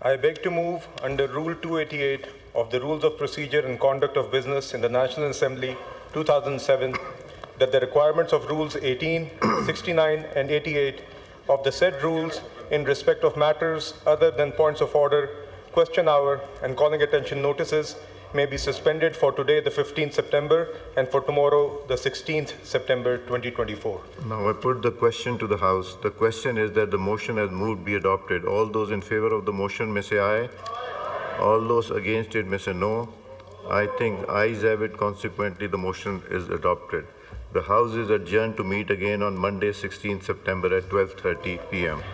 I beg to move under Rule 288 of the Rules of Procedure and Conduct of Business in the National Assembly 2007 that the requirements of Rules 18, 69 and 88 of the said rules in respect of matters other than points of order, question hour and calling attention notices may be suspended for today, the 15th September, and for tomorrow, the 16th September 2024. Now I put the question to the House. The question is that the motion as moved be adopted. All those in favor of the motion may say aye. All those against it may say no. I think ayes have it. Consequently, the motion is adopted. The House is adjourned to meet again on Monday, 16th September at 12:30 p.m.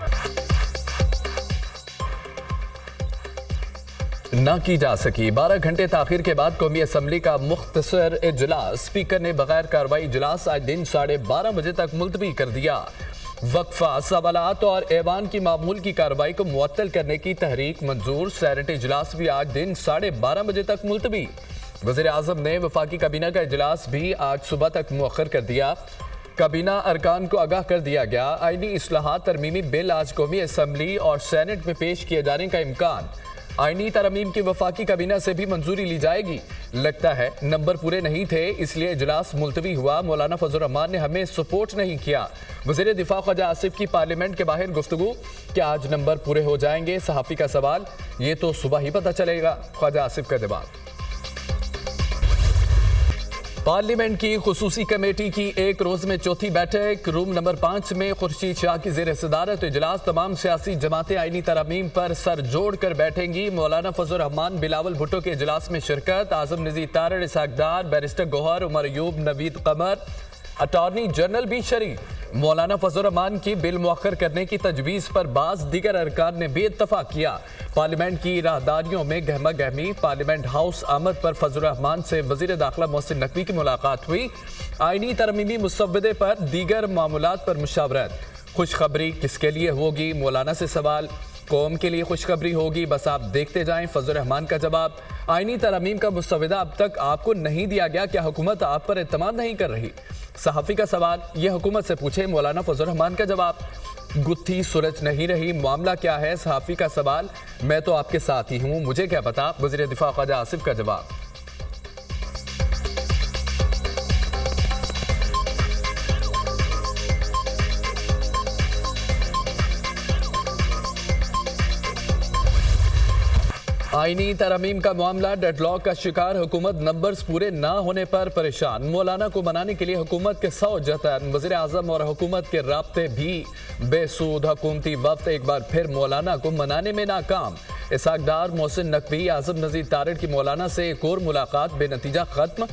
ना की जा सकी 12 घंटे ताखिर के बाद कौमी assembly का मुख्तसर इजलास स्पीकर ने बगैर कार्रवाई इजलास आज दिन 12:30 बजे तक मुलतवी कर दिया। वक्फा, सवालात और ऐवान की मामूल की कार्रवाई को मुअत्तल करने की तहरीक मंजूर। सेनेट इजलास भी आज दिन 12:30 बजे तक मुलतवी। वज़ीर आज़म ने वफाकी काबीना का इजलास भी आज सुबह तक मुअख्खर कर दिया। काबीना अरकान को आगाह कर दिया गया। आईनी इस्लाहात तरमीमी बिल आज कौमी असम्बली और सेनेट में पेश किए जाने का इम्कान। आईनी तरमीम की वफाकी काबीना से भी मंजूरी ली जाएगी। लगता है नंबर पूरे नहीं थे, इसलिए इजलास मुलतवी हुआ। मौलाना फजल रहमान ने हमें सपोर्ट नहीं किया। वज़ीर दिफा ख्वाजा आसिफ की पार्लियामेंट के बाहर गुफ्तगू कि आज नंबर पूरे हो जाएंगे। सहाफ़ी का सवाल, ये तो सुबह ही पता चलेगा। ख्वाजा आसिफ का जवाब। पार्लियामेंट की खुसूसी कमेटी की एक रोज में चौथी बैठक रूम नंबर 5 में खुर्शीद शाह की ज़ेर सदारत इजलास। तमाम सियासी जमातें आईनी तरमीम पर सर जोड़ कर बैठेंगी। मौलाना फजल रहमान, बिलावल भुट्टो के इजलास में शिरकत। आजम नज़ीर तारड़, इसहाक डार, बैरिस्टर गौहर, उमर अयूब, नवीद कमर, अटॉर्नी जनरल भी शरीक। मौलाना फजल रहमान की बिल मुअख्खर करने की तजवीज़ पर बाज़ दीगर अरकान ने भी इत्तफाक किया। पार्लियामेंट की राहदारियों में गहमा गहमी। पार्लियामेंट हाउस आमद पर फजल रहमान से वज़ीर दाखिला मोहसिन नकवी की मुलाकात हुई। आईनी तरमीमी मुसव्वदे पर दीगर मामलात पर मुशावरत। खुशखबरी किसके लिए होगी? मौलाना से सवाल। कौम के लिए खुशखबरी होगी, बस आप देखते जाएं। फजल रहमान का जवाब, आईनी तरमीम का मुसव्वदा अब तक आपको नहीं दिया गया, क्या हुकूमत आप पर एतमाद नहीं कर रही? सहाफ़ी का सवाल, यह हुकूमत से पूछे। मौलाना फजल रहमान का जवाब, गुत्थी सुलझ नहीं रही, मामला क्या है? सहाफ़ी का सवाल, मैं तो आपके साथ ही हूँ, मुझे क्या पता? वज़ीर दिफा ख्वाजा आसिफ का जवाब। आईनी तरमीम का मामला डेडलॉक का शिकार। हुकूमत नंबर्स पूरे ना होने पर परेशान। मौलाना को मनाने के लिए हुकूमत के 100 जतन। वज़ीर आज़म और हुकूमत के राब्ते भी बेसूद। हुकूमती वफ्द एक बार फिर मौलाना को मनाने में नाकाम। इसहाक डार, मोहसिन नकवी, आज़म नज़ीर तारड़ की मौलाना से एक और मुलाकात बेनतीजा खत्म।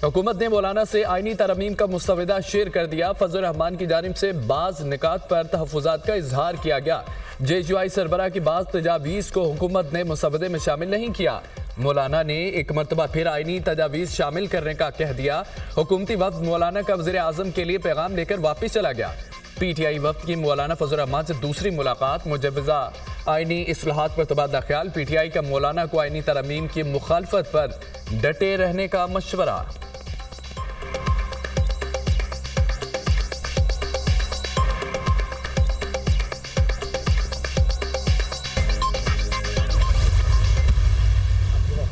हुकूमत ने मौलाना से आईनी तरमीम का मुसव्वदा शेयर कर दिया। फजल रहमान की जानिब से बाज़ निकात पर तहफ़्फ़ुज़ात का इजहार किया गया। JUI सरबराह की बाज़ तजावीज़ को हुकूमत ने मुसव्वदे में शामिल नहीं किया। मौलाना ने एक मरतबा फिर आईनी तजावीज़ शामिल करने का कह दिया। हुकूमती वफ्द मौलाना का वज़ीर आज़म के लिए पैगाम लेकर वापस चला गया। PTI वफ्द की मौलाना फजल रहमान से दूसरी मुलाकात। मुजव्वज़ा आईनी इस्लाहात पर तबादला ख्याल। PTI का मौलाना को आईनी तरमीम की मुखालफत पर डटे रहने का मशवरा।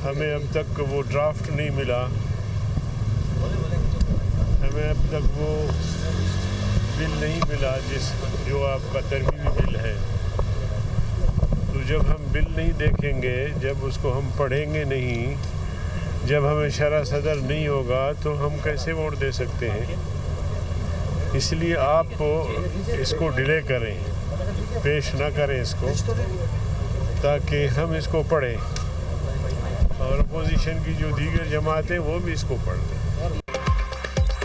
हमें अब तक वो ड्राफ्ट नहीं मिला, हमें अब तक वो बिल नहीं मिला जो आपका तरमीमी बिल है। तो जब हम बिल नहीं देखेंगे, जब उसको हम पढ़ेंगे नहीं, जब हमें शरह सदर नहीं होगा तो हम कैसे वोट दे सकते हैं? इसलिए आप इसको डिले करें, पेश ना करें इसको, ताकि हम इसको पढ़ें और अपोजिशन की जो दीगर जमातें वो भी इसको पढ़ लें।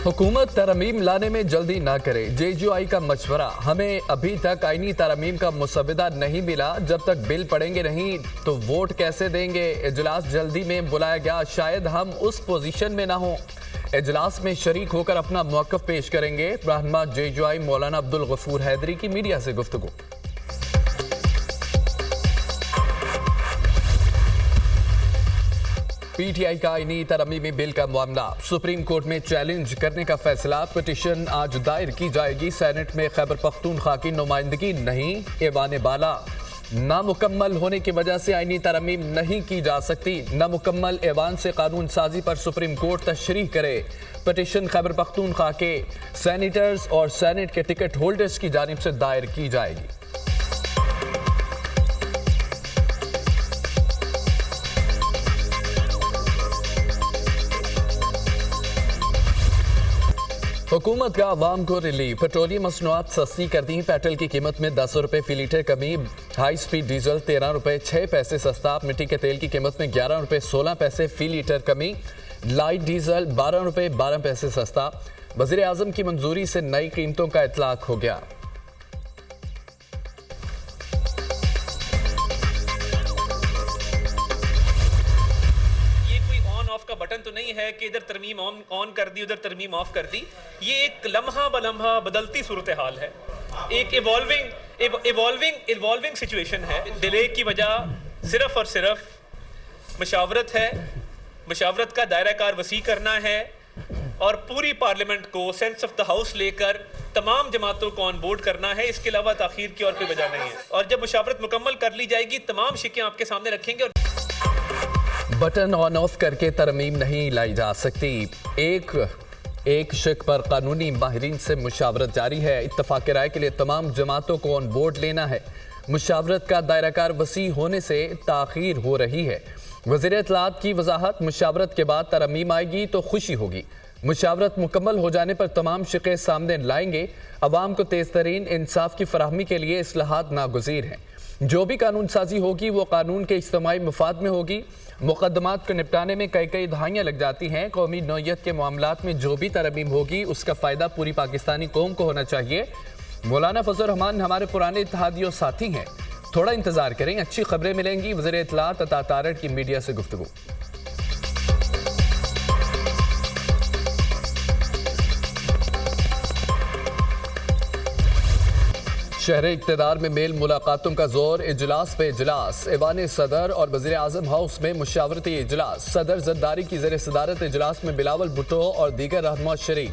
हुकूमत तरमीम लाने में जल्दी ना करे। JUI का मशवरा, हमें अभी तक आईनी तरमीम का मुसव्वदा नहीं मिला। जब तक बिल पढ़ेंगे नहीं तो वोट कैसे देंगे? इजलास जल्दी में बुलाया गया, शायद हम उस पोजीशन में ना हो। इजलास में शरीक होकर अपना मौक़िफ़ पेश करेंगे। रहनुमा JUI मौलाना अब्दुल गफूर हैदरी की मीडिया से गुफ्तगू। PTI का आईनी तरमीमी बिल का मामला सुप्रीम कोर्ट में चैलेंज करने का फैसला। पिटीशन आज दायर की जाएगी। सेनेट में खैबर पख्तूनख्वा की नुमाइंदगी नहीं। ऐवान बाला नामुकम्मल होने की वजह से आईनी तरमीम नहीं की जा सकती। नामुकम्मल ऐवान से कानून साजी पर सुप्रीम कोर्ट तशरीह करे। पिटीशन खैबर पख्तूनख्वा के सैनिटर्स और सेनेट के टिकट होल्डर्स की जानिब से दायर की जाएगी। हुकूमत का आवाम को रिलीफ। पेट्रोलियम मसनूआत सस्ती कर दी। पेट्रोल की कीमत में 10 रुपए फी लीटर कमी। हाई स्पीड डीजल 13 रुपए 6 पैसे सस्ता। मिट्टी के तेल की कीमत में 11 रुपए 16 पैसे फी लीटर कमी। लाइट डीजल 12 रुपए 12 पैसे सस्ता। वज़ीर आज़म की मंजूरी से नई कीमतों का इतलाक हो गया। का बटन तो नहीं है कि इधर तरमीम ऑन कर दी उधर तरमीम ऑफ कर दी। ये एक लम्हा बलम्हा बदलती सूरत हाल है, एक इवॉल्विंग सिचुएशन है। डिले की वजह सिर्फ और सिर्फ मशावरत है। मशावरत का दायरा कार वसी करना है और पूरी पार्लियामेंट को सेंस ऑफ द हाउस लेकर तमाम जमातों को ऑन बोर्ड करना है। इसके अलावा ताखीर की और कोई वजह नहीं है। और जब मशावरत मुकम्मल कर ली जाएगी तमाम शिकें आपके सामने रखेंगे। और बटन ऑन ऑफ करके तरमीम नहीं लाई जा सकती। एक शिक पर कानूनी माहिरीन से मुशावरत जारी है। इत्तफाक राय के लिए तमाम जमातों को ऑन बोर्ड लेना है। मुशावरत का दायरा कार वसी होने से ताखीर हो रही है। वज़ीर इत्तलाआत की वजाहत, मुशावरत के बाद तरमीम आएगी तो खुशी होगी। मुशावरत मुकम्मल हो जाने पर तमाम शिकें सामने लाएंगे। अवाम को तेज़ तरीन इंसाफ की फराहमी के लिए इस्लाहात नागुज़ीर हैं। जो भी कानून साजी होगी वो कानून के इज्तिमाई मफाद में होगी। मुकदमात को निपटाने में कई दहाइयाँ लग जाती हैं। कौमी नौयत के मामलात में जो भी तरमीम होगी उसका फ़ायदा पूरी पाकिस्तानी कौम को होना चाहिए। मौलाना फजल रहमान हमारे पुराने इत्तेहादियों साथी हैं। थोड़ा इंतज़ार करें, अच्छी खबरें मिलेंगी। वज़ीर इत्तलाआत अता तारड़ की मीडिया से गुफ्तगू। शहर इक़्तिदार में मेल मुलाकातों का जोर। इजलास पे इजलास। ऐवान सदर और वज़ीर आज़म हाउस में मुशावरती इजलास। सदर जरदारी की ज़ेर सदारत इजलास में बिलावल भुट्टो और दीगर रहनुमा शरीक।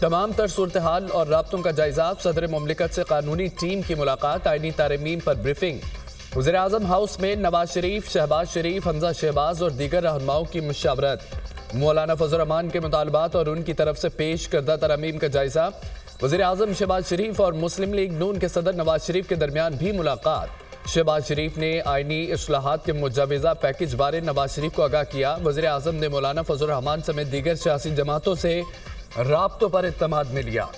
तमाम तर सूरत हाल और राब्तों का जायजा। सदर मुमलिकत से कानूनी टीम की मुलाकात। आईनी तारीमीम पर ब्रीफिंग। वज़ीर आज़म हाउस में नवाज शरीफ, शहबाज शरीफ, हमजा शहबाज और दीगर रहनुमाओं की मुशावरत। मौलाना फजल रहमान के मुतालबात और उनकी तरफ से पेश करदा तरमीम का जायजा। वज़ीर आज़म शहबाज शरीफ और मुस्लिम लीग नून के सदर नवाज शरीफ के दरमियान भी मुलाकात। शहबाज शरीफ ने आईनी इस्लाहात के मुजवज़ा पैकेज बारे नवाज शरीफ को आगाह किया। वज़ीर आज़म ने मौलाना फजल रहमान समेत दीगर सियासी जमातों से राब्तों पर इत्तेमाद में लिया।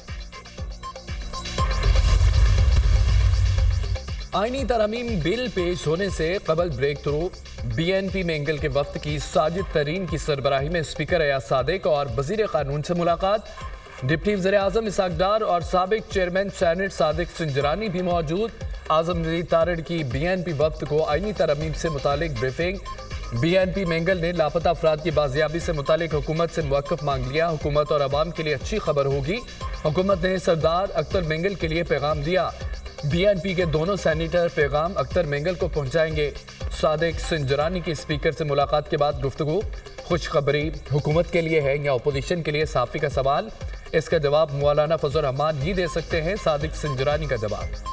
आईनी तरमीम बिल पेश होने से कबल ब्रेक थ्रू। BNP मेंगल के वफ्द की साजिद तरीन की सरबराही में स्पीकर अयाज सादिक और वज़ीर कानून से मुलाकात। डिप्टी वज़ीर आज़म इसाक डार और साबिक चेयरमैन सेनेट सादिक सिंजरानी भी मौजूद। आज़म नज़ीर तारड़ की BNP वफ्द को आईनी तरमीम से मुतालिक ब्रीफिंग। BNP मेंगल ने लापता अफराद की बाजियाबी से मुतालिक हुकूमत से मुवक्कफ मांग लिया। हुकूमत और अवाम के लिए अच्छी खबर होगी। हुकूमत ने सरदार अख्तर मेंगल के लिए पैगाम दिया। BNP के दोनों सैनिटर पैगाम अख्तर मेंगल को पहुंचाएंगे। सादिक सिंजरानी की स्पीकर से मुलाकात के बाद गुफ्तगू। खुशखबरी हुकूमत के लिए है या अपोजिशन के लिए? साफ़ी का सवाल। इसका जवाब मौलाना फजल रहमान ही दे सकते हैं। सादिक सिंजरानी का जवाब।